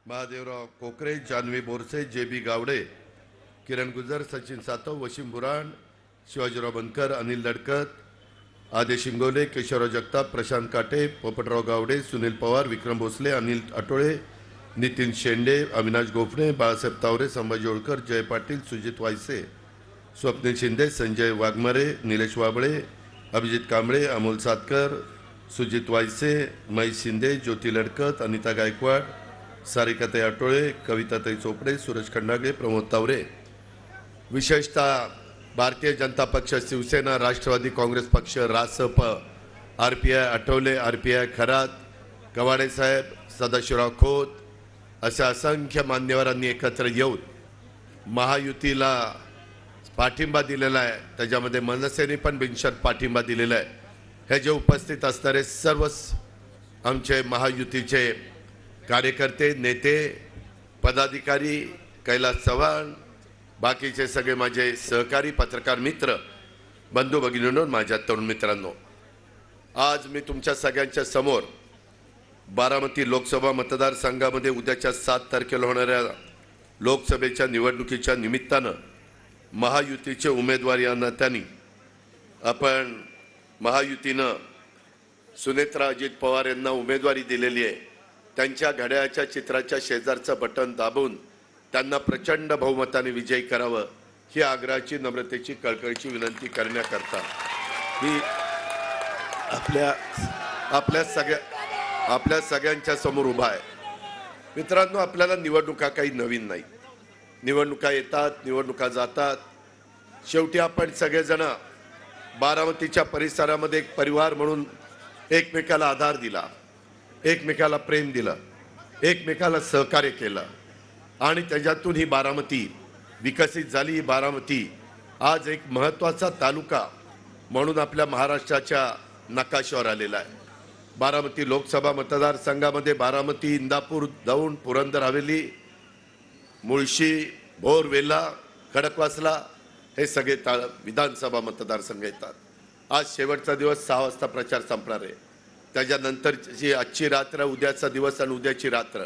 महादेवराव कोकरे, जानवी बोरसे, जे.बी. गावडे, किरण गुजर, सचिन सातव, वशिम बुराण, शिवाजीराव बनकर, अनिल लडकत, आदेश इंगोले, केशवराव जगताप, प्रशांत काटे, पोपटराव गावडे, सुनील पवार, विक्रम भोसले, अनिल आटोळे, नितीन शेंडे, अविनाश गोफणे, बाळासाहेब तावरे, संभाजी ओळकर, जय पाटील, सुजित वायसे, स्वप्नील शिंदे, संजय वाघमारे, निलेश वाबळे, अभिजित कांबळे, अमोल सातकर, सुजित वायसे, महेश शिंदे, ज्योती लडकत, अनिता गायकवाड, सारिकाताई आटोळे, कविताताई चोपडे, सुरेश खंडागळे, प्रमोद तावरे, विशेषतः भारतीय जनता पक्ष, शिवसेना, राष्ट्रवादी काँग्रेस पक्ष, रासप, आरपीआय आठवले, आरपीआय खरात, कवाडे साहेब, सदाशिवराव खोत अशा असंख्य मान्यवरांनी एकत्र येऊन महायुतीला पाठिंबा दिलेला आहे। त्याच्यामध्ये मनसेने पण बिनशर्त पाठिंबा दिलेला आहे। हे जे उपस्थित असणारे सर्व आमचे महायुतीचे कार्यकर्ते, नेते, पदाधिकारी, कैलास चव्हाण, बाकीचे सगळे माझे सहकारी, पत्रकार मित्र, बंधू भगिनींनो, माझ्या तरुण मित्रांनो, आज मी तुमच्या सगळ्यांच्या समोर बारामती लोकसभा मतदारसंघामध्ये उद्याच्या 7 तारखेला होणाऱ्या लोकसभेच्या निवडणुकीच्या निमित्तानं महायुतीचे उमेदवार या नात्याने आपण महायुतीनं सुनेत्रा अजित पवार यांना उमेदवारी दिलेली आहे। त्यांच्या घड्याळाच्या चित्राच्या शेजारचं बटन दाबून त्यांना प्रचंड बहुमताने विजयी करावं ही आग्रहाची, नम्रतेची, कळकळीची विनंती करण्याकरता मी आपल्या सगळ्यांच्या समोर उभा आहे। मित्रांनो, आपल्याला निवडणुका काही नवीन नाही। निवडणुका येतात, निवडणुका जातात। शेवटी आपण सगळेजण बारामतीच्या परिसरामध्ये एक परिवार म्हणून एकमेकाला आधार दिला, एकमेकाला प्रेम दिलं, एकमेकाला सहकार्य केलं आणि त्याच्यातून ही बारामती विकसित झाली। ही बारामती आज एक महत्त्वाचा तालुका म्हणून आपल्या महाराष्ट्राच्या नकाशावर आलेला आहे। बारामती लोकसभा मतदारसंघामध्ये बारामती, इंदापूर, दौंड, पुरंदर हवेली, मुळशी, भोर, वेल्हा, खडकवासला हे सगळे विधानसभा मतदारसंघ येतात। आज शेवटचा दिवस 6 वाजता प्रचार संपणार आहे। त्याच्यानंतरची आजची रात्र, उद्याचा दिवस आणि उद्याची रात्र